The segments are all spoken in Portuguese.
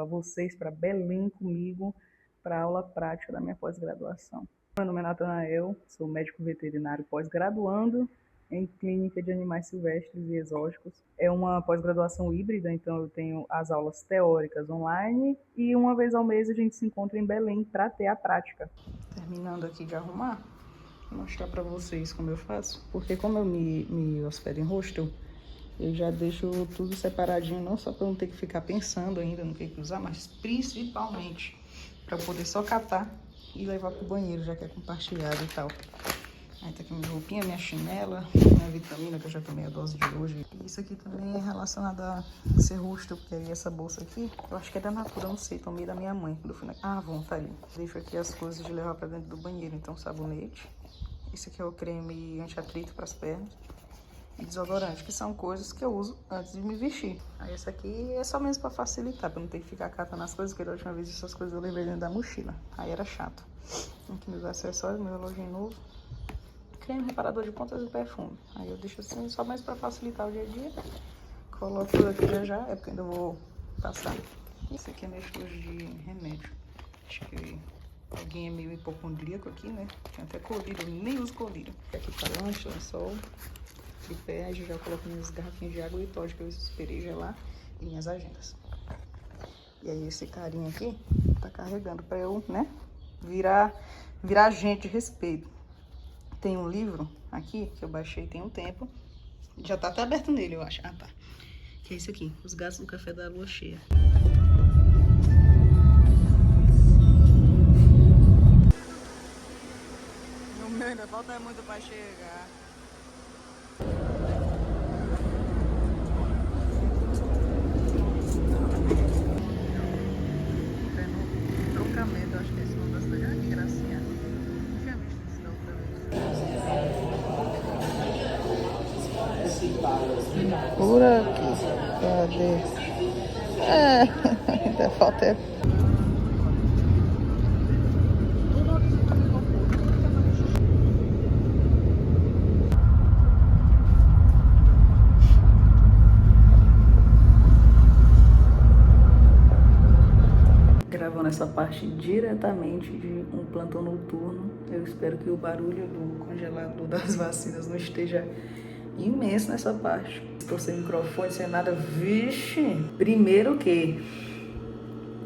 a vocês para Belém comigo para a aula prática da minha pós-graduação. Meu nome é Natanael, sou médico veterinário pós-graduando em clínica de animais silvestres e exóticos. É uma pós-graduação híbrida, então eu tenho as aulas teóricas online e uma vez ao mês a gente se encontra em Belém para ter a prática. Terminando aqui de arrumar, vou mostrar para vocês como eu faço, porque como eu me hospedo em hostel, eu já deixo tudo separadinho, não só para não ter que ficar pensando ainda no que usar, mas principalmente para eu poder só catar e levar pro banheiro, já que é compartilhado e tal. Aí tá aqui minha roupinha, minha chinela, minha vitamina, que eu já tomei a dose de hoje. E isso aqui também é relacionado a ser hostel, porque aí essa bolsa aqui, eu acho que é da Natura, não sei, tomei da minha mãe. Quando eu fui na... Ah, bom, tá ali. Deixo aqui as coisas de levar pra dentro do banheiro, então sabonete. Esse aqui é o creme anti-atrito pras pernas. E desodorante, que são coisas que eu uso antes de me vestir. Aí essa aqui é só mesmo pra facilitar, pra não ter que ficar catando as coisas, porque da última vez essas coisas eu levei dentro da mochila. Aí era chato. Aqui meus acessórios, meu relógio novo. Creme, reparador de pontas e perfume. Aí eu deixo assim, só mais pra facilitar o dia a dia. Coloco tudo aqui já, é porque ainda vou passar. Esse aqui é meu estojo de remédio. Acho que alguém é meio hipocondríaco aqui, né? Tinha até colírio, eu nem uso colírio. Aqui pra lanche, lençol. Tripé, já coloco minhas garrafinhas de água e Toddy que eu esperei gelar e minhas agendas. E aí esse carinha aqui tá carregando pra eu, né, virar gente de respeito. Tem um livro aqui que eu baixei tem um tempo. Já tá até aberto nele, eu acho. Ah, tá. Que é esse aqui, Os Gatos do Café da Lua Cheia. No meu ainda falta muito pra chegar. Trocamento, acho que é esse nome da cidade. Ah, que gracinha. Não tinha visto isso da outra vez. Por aqui. Cadê? Ainda falta. Gravando essa parte diretamente de um plantão noturno. Eu espero que o barulho do congelador das vacinas não esteja imenso nessa parte. Estou sem microfone, sem nada. Vixe! Primeiro que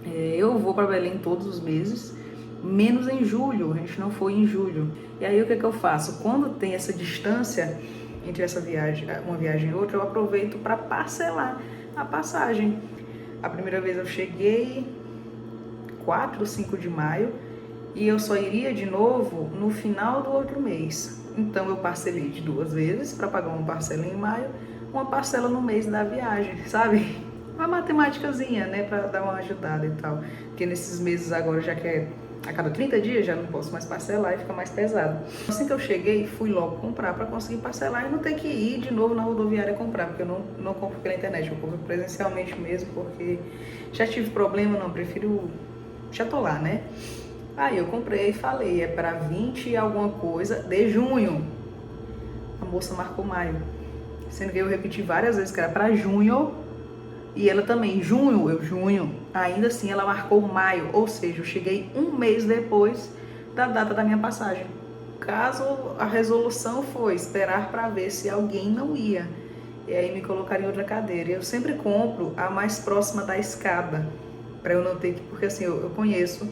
eu vou para Belém todos os meses, menos em julho. A gente não foi em julho. E aí o que eu faço? Quando tem essa distância entre essa viagem, uma viagem e outra, eu aproveito para parcelar a passagem. A primeira vez eu cheguei 4 ou 5 de maio e eu só iria de novo no final do outro mês. Então eu parcelei de 2 vezes para pagar uma parcela em maio, uma parcela no mês da viagem, sabe? Uma matemáticazinha, né, para dar uma ajudada e tal. Porque nesses meses agora, já que é a cada 30 dias, já não posso mais parcelar e fica mais pesado. Assim que eu cheguei, fui logo comprar para conseguir parcelar e não ter que ir de novo na rodoviária comprar, porque eu não compro pela internet, eu compro presencialmente mesmo, porque já tive problema, não, prefiro... Já tô lá, né? Aí eu comprei e falei, é para 20 e alguma coisa de junho. A moça marcou maio. Sendo que eu repeti várias vezes que era para junho. E ela também, junho. Ainda assim ela marcou maio. Ou seja, eu cheguei um mês depois da data da minha passagem. Caso a resolução foi esperar para ver se alguém não ia. E aí me colocaram em outra cadeira. Eu sempre compro a mais próxima da escada. Pra eu não ter que... Porque assim, eu conheço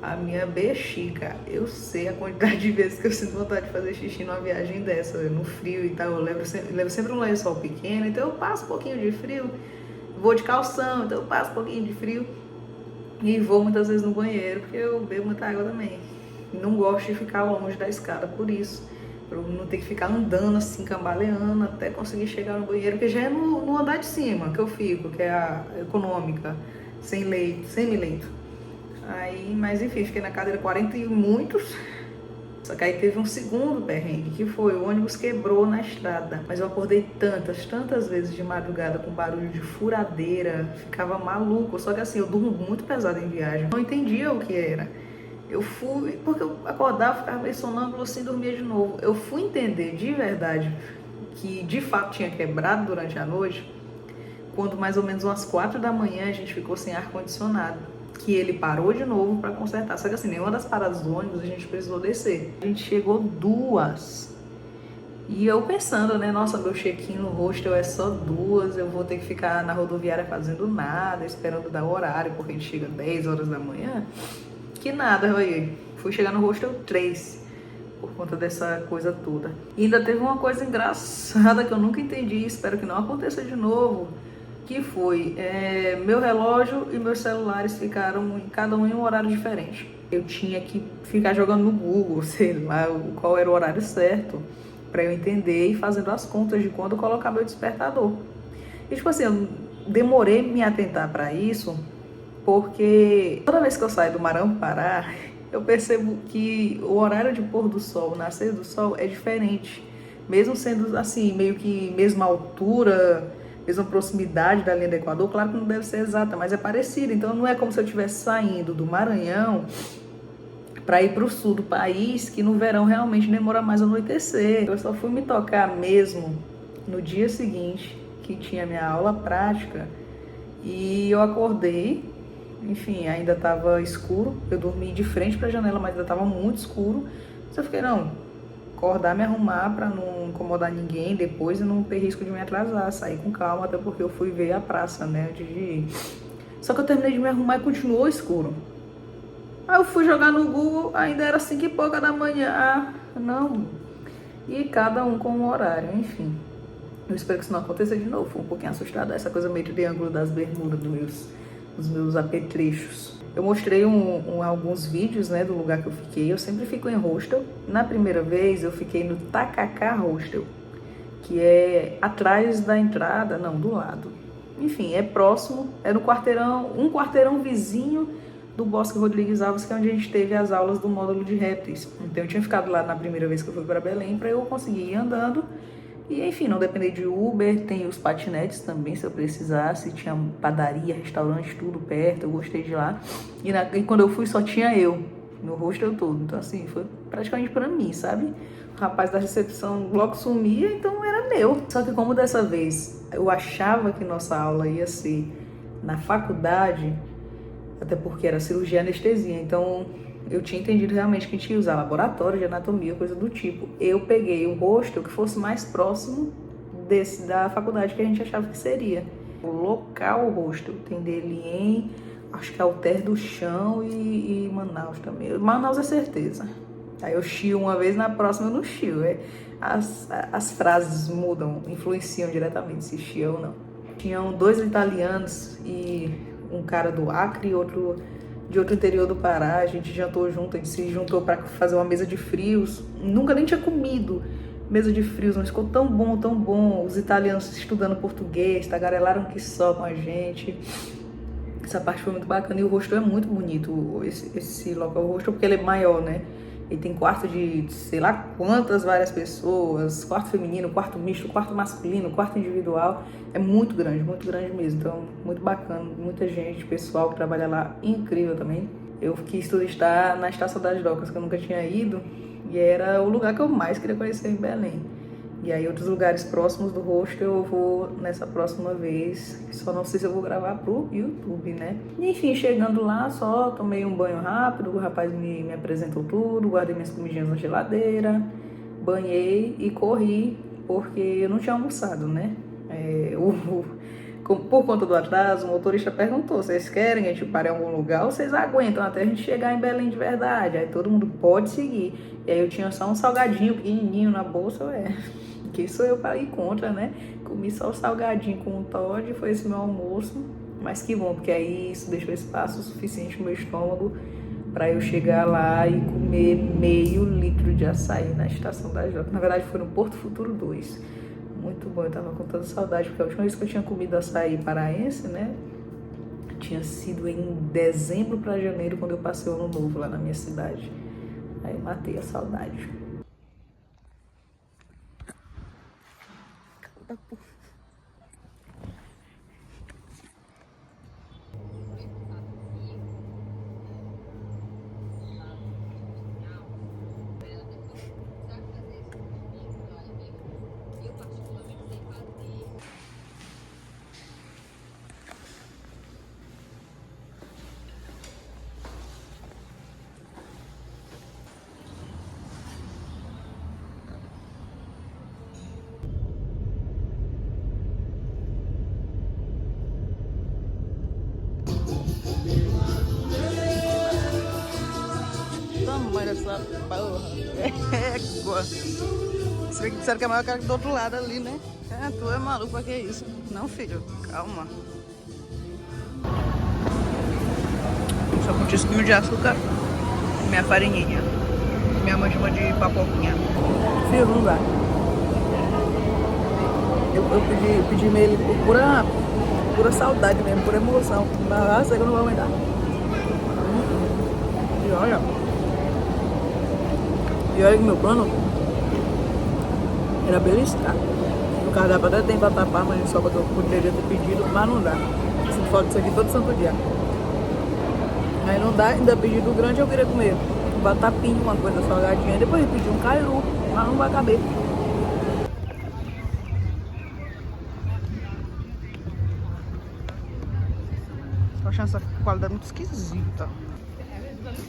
a minha bexiga. Eu sei a quantidade de vezes que eu sinto vontade de fazer xixi numa viagem dessa, no frio e tal. Eu levo sempre um lençol pequeno, então eu passo um pouquinho de frio. Vou de calção, então eu passo um pouquinho de frio. E vou muitas vezes no banheiro, porque eu bebo muita água também. Não gosto de ficar longe da escada, por isso. Pra eu não ter que ficar andando assim, cambaleando, até conseguir chegar no banheiro, que já é no andar de cima que eu fico, que é a econômica. Sem leito, semi-leito. Aí, mas enfim, fiquei na cadeira 40 e muitos. Só que aí teve um segundo perrengue, que foi o ônibus quebrou na estrada. Mas eu acordei tantas vezes de madrugada com barulho de furadeira. Ficava maluco. Só que assim, eu durmo muito pesado em viagem. Não entendia o que era. Eu fui, porque eu acordava, ficava meio sonâmbulo assim, dormia de novo. Eu fui entender de verdade que de fato tinha quebrado durante a noite, quando mais ou menos umas 4 da manhã a gente ficou sem ar-condicionado, que ele parou de novo para consertar. Só que assim, nenhuma das paradas do ônibus a gente precisou descer. A gente chegou 2. E eu pensando, né, nossa, meu check-in no hostel é só 2, eu vou ter que ficar na rodoviária fazendo nada, esperando dar o horário, porque a gente chega 10 horas da manhã. Que nada, eu fui chegar no hostel 3, por conta dessa coisa toda. E ainda teve uma coisa engraçada que eu nunca entendi, espero que não aconteça de novo, que foi, meu relógio e meus celulares ficaram cada um em um horário diferente. Eu tinha que ficar jogando no Google, sei lá, qual era o horário certo, para eu entender e fazendo as contas de quando colocar meu despertador. E tipo assim, eu demorei a me atentar para isso, porque toda vez que eu saio do Maranhão Pará, eu percebo que o horário de pôr do sol, nascer do sol é diferente. Mesmo sendo assim, meio que mesma altura, mesma proximidade da linha do Equador, claro que não deve ser exata, mas é parecido. Então não é como se eu estivesse saindo do Maranhão para ir para o sul do país, que no verão realmente demora mais a anoitecer. Eu só fui me tocar mesmo no dia seguinte, que tinha minha aula prática, e eu acordei, enfim, ainda estava escuro, eu dormi de frente para a janela, mas ainda estava muito escuro. Mas eu fiquei, não, acordar, me arrumar para não incomodar ninguém depois e não ter risco de me atrasar, sair com calma, até porque eu fui ver a praça, né, antes de ir. Só que eu terminei de me arrumar e continuou escuro. Aí eu fui jogar no Google, ainda era 5 e pouca da manhã. Ah, não. E cada um com um horário, enfim. Eu espero que isso não aconteça de novo. Fui um pouquinho assustada. Essa coisa meio triângulo das bermudas dos meus apetrechos. Eu mostrei alguns vídeos, né, do lugar que eu fiquei. Eu sempre fico em hostel. Na primeira vez eu fiquei no Tacacá Hostel, que é atrás da entrada, não, do lado. Enfim, é próximo, é no quarteirão, um quarteirão vizinho do Bosque Rodrigues Alves, que é onde a gente teve as aulas do módulo de répteis. Então eu tinha ficado lá na primeira vez que eu fui para Belém, para eu conseguir ir andando e, enfim, não depender de Uber. Tem os patinetes também, se eu precisasse, tinha padaria, restaurante, tudo perto, eu gostei de lá. E quando eu fui só tinha eu, no hostel todo, então assim, foi praticamente para mim, sabe? O rapaz da recepção logo sumia, então era meu. Só que como dessa vez eu achava que nossa aula ia ser na faculdade, até porque era cirurgia e anestesia, então eu tinha entendido realmente que a gente ia usar laboratório de anatomia, coisa do tipo. Eu peguei um hostel que fosse mais próximo da faculdade que a gente achava que seria. O local, o hostel, tem dele em, acho que é Alter do Chão e Manaus também. Manaus é certeza. Aí eu chio uma vez, na próxima eu não chio. As frases mudam, influenciam diretamente se chia ou não. Tinham 2 italianos e um cara do Acre e outro de outro interior do Pará. A gente jantou junto, a gente se juntou para fazer uma mesa de frios. Nunca nem tinha comido mesa de frios, mas ficou tão bom, tão bom. Os italianos estudando português, tagarelaram que só com a gente. Essa parte foi muito bacana e o hostel é muito bonito, esse local, o hostel, porque ele é maior, né? Ele tem quarto de sei lá quantas várias pessoas, quarto feminino, quarto misto, quarto masculino, quarto individual. É muito grande mesmo. Então, muito bacana, muita gente, pessoal que trabalha lá, incrível também. Eu quis turistar na Estação das Docas, que eu nunca tinha ido, e era o lugar que eu mais queria conhecer em Belém. E aí outros lugares próximos do hostel eu vou nessa próxima vez, só não sei se eu vou gravar pro YouTube, né? E, enfim, chegando lá, só tomei um banho rápido, o rapaz me apresentou tudo, guardei minhas comidinhas na geladeira, banhei e corri, porque eu não tinha almoçado, né? Por conta do atraso, o motorista perguntou: vocês querem que a gente pare em algum lugar ou vocês aguentam até a gente chegar em Belém de verdade? Aí todo mundo pode seguir. E aí eu tinha só um salgadinho pequenininho na bolsa, que sou eu para ir contra, né? Comi só o salgadinho com o Todd, foi esse meu almoço. Mas que bom, porque aí isso deixou espaço suficiente no meu estômago para eu chegar lá e comer meio litro de açaí na Estação das Docas. Na verdade foi no Porto Futuro 2. Muito bom, eu tava com tanta saudade, porque a última vez que eu tinha comido açaí paraense, né? Tinha sido em dezembro para janeiro, quando eu passei o Ano Novo lá na minha cidade. Aí matei a saudade. essa porra. Égua. Você vê que disseram que é maior que do outro lado ali, né? É, tu é maluco, pra que isso? Não, filho, calma. Só com um tisquinho de açúcar e minha farinhinha. Minha mãe chama de papoquinha. Filho, não dá. Eu pedi meio por pura saudade mesmo, pura emoção. Mas sei que eu não vou aguentar. E olha que meu plano era beliscar. No cardápio até tem pra tapar, mas só que eu poderia ter pedido, mas não dá. Sinto falta disso aqui todo santo dia. Aí não dá, ainda pedido grande eu queria comer batapinha, uma coisa salgadinha. Depois eu pedi um cairu, mas não vai caber. Tô achando essa qualidade muito esquisita.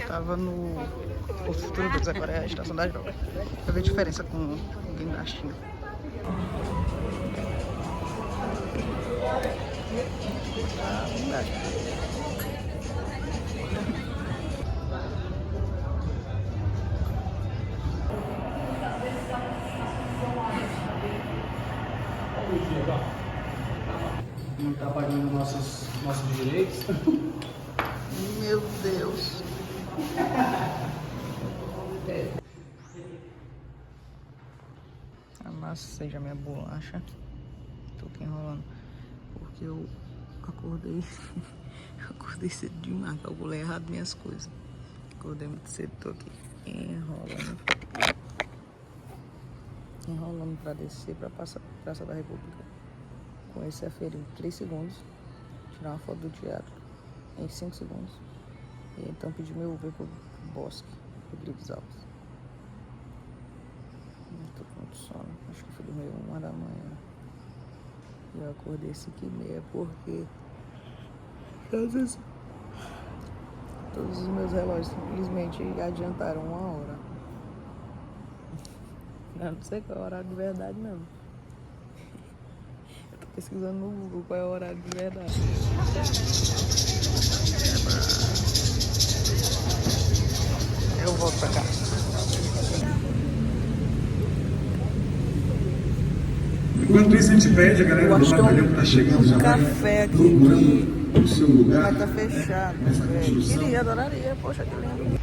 Tava no Posto Frutas, agora é a Estação das Drogas. Pra ver a diferença com o guindastinho. Não está pagando nossos direitos. Meu Deus. Amassei a minha bolacha. Tô aqui enrolando. Porque eu acordei. Acordei cedo demais. Calculei errado minhas coisas. Acordei muito cedo. Tô aqui enrolando. Enrolando pra descer pra Praça da República. Com esse aferir 3 segundos. Tirar uma foto do teatro em 5 segundos. E então pedir meu Uber pro Bosque, Rodrigues Alves. Tô com muito sono. Acho que fui dormir 1h da manhã. E eu acordei 5h30 porque às vezes todos os meus relógios simplesmente adiantaram 1 hora. Eu não sei qual é o horário de verdade mesmo. Eu tô pesquisando no Google qual é o horário de verdade. Eu volto pra cá. Enquanto isso, a gente pede, a galera do batalhão que tá chegando já café aqui procurando o seu lugar. vai tá fechado. Queria, adoraria. Poxa, que lindo.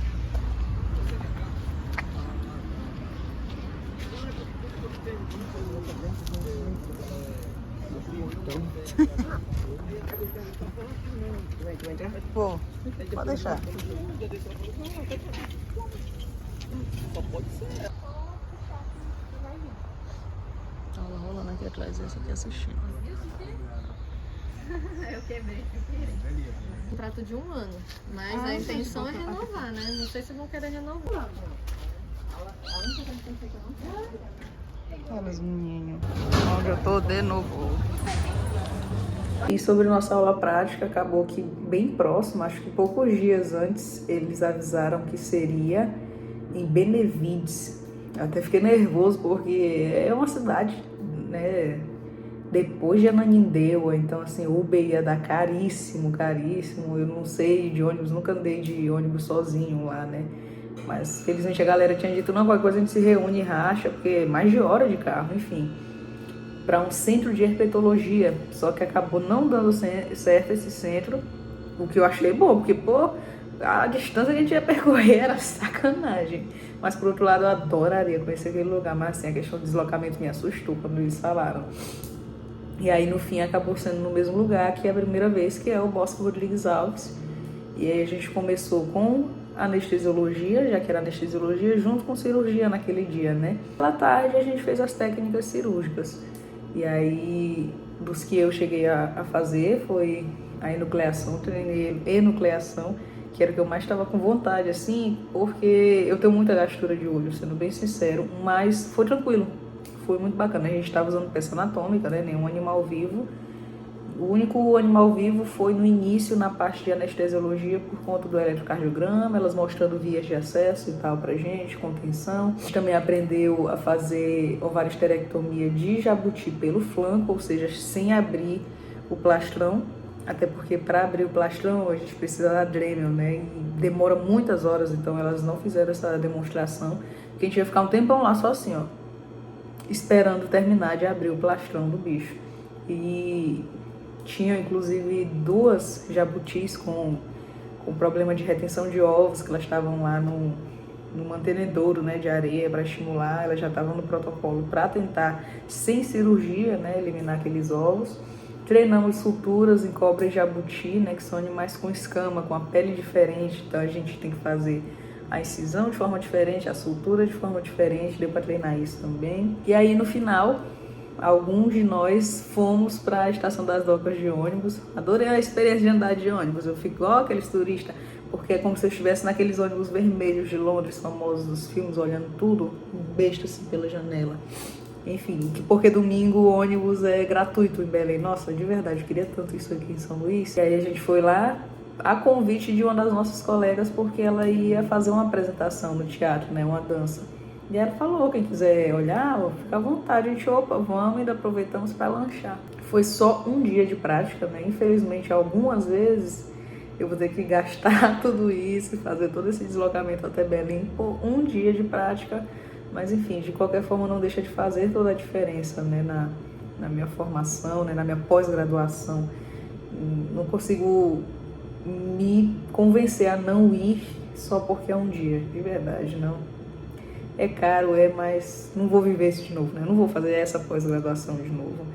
Pô, pode deixar. Só pode ser. Tava rolando aqui atrás e essa aqui assistindo. Eu quebrei. Um prato de 1 ano, mas a intenção é renovar, né? Não sei se vão querer renovar. Olha os menininhos. Onde eu tô de novo. E sobre nossa aula prática, acabou que bem próximo, acho que poucos dias antes, eles avisaram que seria em Benevides. Eu até fiquei nervoso porque é uma cidade, né, depois de Ananindeua, então assim, Uber ia dar caríssimo, caríssimo. Eu não sei de ônibus, nunca andei de ônibus sozinho lá, né? Mas felizmente a galera tinha dito, não, qualquer coisa a gente se reúne e racha, porque é mais de hora de carro, enfim. Para um centro de herpetologia, só que acabou não dando certo esse centro, o que eu achei bom, porque, pô, a distância que a gente ia percorrer era sacanagem. Mas, por outro lado, eu adoraria conhecer aquele lugar, mas assim, a questão do deslocamento me assustou quando eles falaram. E aí, no fim, acabou sendo no mesmo lugar que é a primeira vez, que é o Bosque Rodrigues Alves. E aí a gente começou com anestesiologia, já que era anestesiologia, junto com cirurgia naquele dia, né? À tarde a gente fez as técnicas cirúrgicas. E aí, dos que eu cheguei a fazer, foi a enucleação, treinei enucleação, que era o que eu mais estava com vontade, assim, porque eu tenho muita gastura de olho, sendo bem sincero, mas foi tranquilo, foi muito bacana. A gente estava usando peça anatômica, né, nenhum animal vivo. O único animal vivo foi no início, na parte de anestesiologia, por conta do eletrocardiograma, elas mostrando vias de acesso e tal pra gente, contenção. A gente também aprendeu a fazer ovaristerectomia de jabuti pelo flanco, ou seja, sem abrir o plastrão. Até porque para abrir o plastrão a gente precisa da Dremel, né? E demora muitas horas, então elas não fizeram essa demonstração. Que a gente ia ficar um tempão lá só assim, ó, esperando terminar de abrir o plastrão do bicho. E tinha inclusive 2 jabutis com problema de retenção de ovos, que elas estavam lá no mantenedouro, né, de areia para estimular. Elas já estavam no protocolo para tentar, sem cirurgia, né, eliminar aqueles ovos. Treinamos suturas em cobra e jabuti, né, que são animais com escama, com a pele diferente, então a gente tem que fazer a incisão de forma diferente, a sutura de forma diferente, deu para treinar isso também. E aí no final, alguns de nós fomos para a estação das docas de ônibus. Adorei a experiência de andar de ônibus, eu fico igual aqueles turistas, porque é como se eu estivesse naqueles ônibus vermelhos de Londres, famosos dos filmes, olhando tudo, besta assim pela janela. Enfim, porque domingo o ônibus é gratuito em Belém. Nossa, de verdade, eu queria tanto isso aqui em São Luís. E aí a gente foi lá a convite de uma das nossas colegas, porque ela ia fazer uma apresentação no teatro, né, uma dança. E ela falou, quem quiser olhar, fica à vontade. A gente, opa, vamos, e ainda aproveitamos para lanchar. Foi só um dia de prática, né? Infelizmente, algumas vezes eu vou ter que gastar tudo isso e fazer todo esse deslocamento até Belém por um dia de prática. Mas enfim, de qualquer forma não deixa de fazer toda a diferença, né, na minha formação, né, na minha pós-graduação. Não consigo me convencer a não ir só porque é um dia, de verdade, não. É caro, mas não vou viver isso de novo, né? Não vou fazer essa pós-graduação de novo.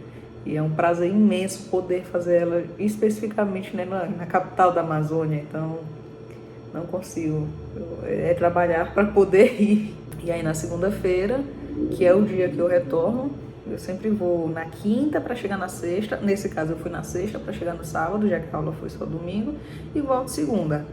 E é um prazer imenso poder fazer ela especificamente, né, na capital da Amazônia, então não consigo. É trabalhar para poder ir. E aí na segunda-feira, que é o dia que eu retorno, eu sempre vou na quinta para chegar na sexta. Nesse caso eu fui na sexta para chegar no sábado, já que a aula foi só domingo, e volto segunda.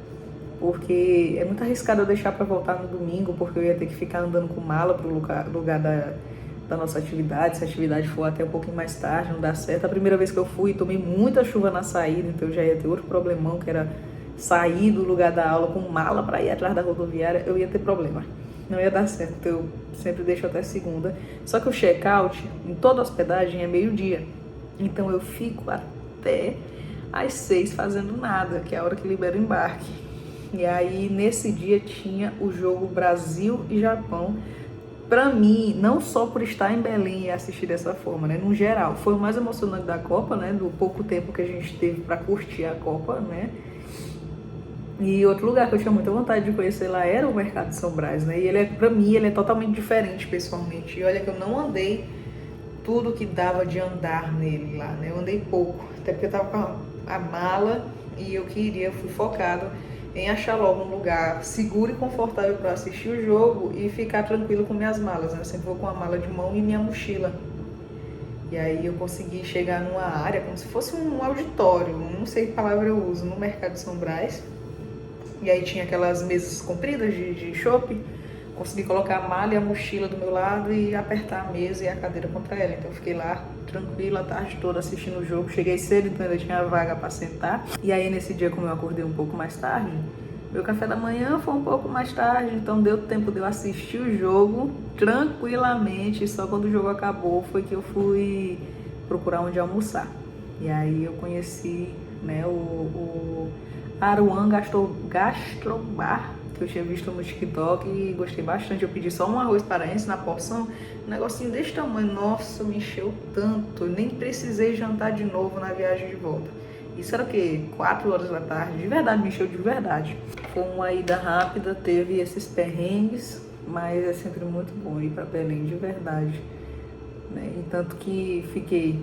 Porque é muito arriscado eu deixar para voltar no domingo, porque eu ia ter que ficar andando com mala para o lugar da nossa atividade. Se a atividade for até um pouquinho mais tarde, não dá certo. A primeira vez que eu fui, tomei muita chuva na saída, então eu já ia ter outro problemão, que era sair do lugar da aula com mala para ir atrás da rodoviária. Eu ia ter problema. Não ia dar certo, então eu sempre deixo até segunda. Só que o check-out em toda hospedagem é meio-dia. Então eu fico até às 6 fazendo nada, que é a hora que libera o embarque. E aí nesse dia tinha o jogo Brasil e Japão. Pra mim, não só por estar em Belém e assistir dessa forma, né? No geral, foi o mais emocionante da Copa, né? Do pouco tempo que a gente teve para curtir a Copa, né? E outro lugar que eu tinha muita vontade de conhecer lá era o Mercado de São Brás, né? E pra mim, ele é totalmente diferente, pessoalmente. E olha que eu não andei tudo que dava de andar nele lá, né? Eu andei pouco, até porque eu tava com a mala e eu fui focado em achar logo um lugar seguro e confortável para assistir o jogo e ficar tranquilo com minhas malas, né? Eu sempre vou com a mala de mão e minha mochila. E aí eu consegui chegar numa área como se fosse um auditório, não sei que palavra eu uso, no Mercado de São Brás. E aí tinha aquelas mesas compridas de chopp. Consegui colocar a mala e a mochila do meu lado e apertar a mesa e a cadeira contra ela. Então eu fiquei lá tranquila a tarde toda assistindo o jogo. Cheguei cedo, então ainda tinha vaga para sentar. E aí nesse dia, como eu acordei um pouco mais tarde, meu café da manhã foi um pouco mais tarde, então deu tempo de eu assistir o jogo tranquilamente. Só quando o jogo acabou foi que eu fui procurar onde almoçar. E aí eu conheci, né, o Aruan Gastrobar, que eu tinha visto no TikTok e gostei bastante. Eu pedi só um arroz paraense na porção, um negocinho desse tamanho. Nossa, me encheu tanto, eu nem precisei jantar de novo na viagem de volta. Isso era o quê? 4 horas da tarde, de verdade, me encheu de verdade. Foi uma ida rápida, teve esses perrengues, mas é sempre muito bom ir para Belém, de verdade, né? E tanto que fiquei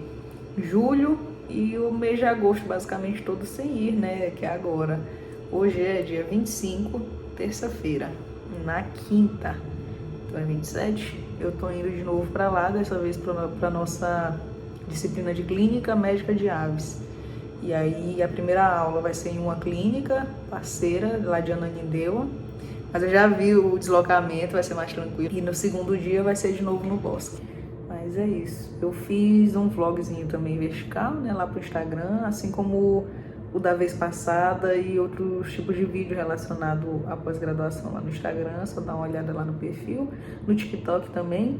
julho e o mês de agosto basicamente todo sem ir, né? Que é agora. Hoje é dia 25, terça-feira. Na quinta, então é 27, eu tô indo de novo para lá, dessa vez para nossa disciplina de clínica médica de aves. E aí a primeira aula vai ser em uma clínica parceira lá de Ananindeua, mas eu já vi o deslocamento, vai ser mais tranquilo. E no segundo dia vai ser de novo no bosque. Mas é isso. Eu fiz um vlogzinho também vertical, né, lá pro Instagram, assim como o da vez passada e outros tipos de vídeo relacionado à pós-graduação lá no Instagram. Só dá uma olhada lá no perfil, no TikTok também.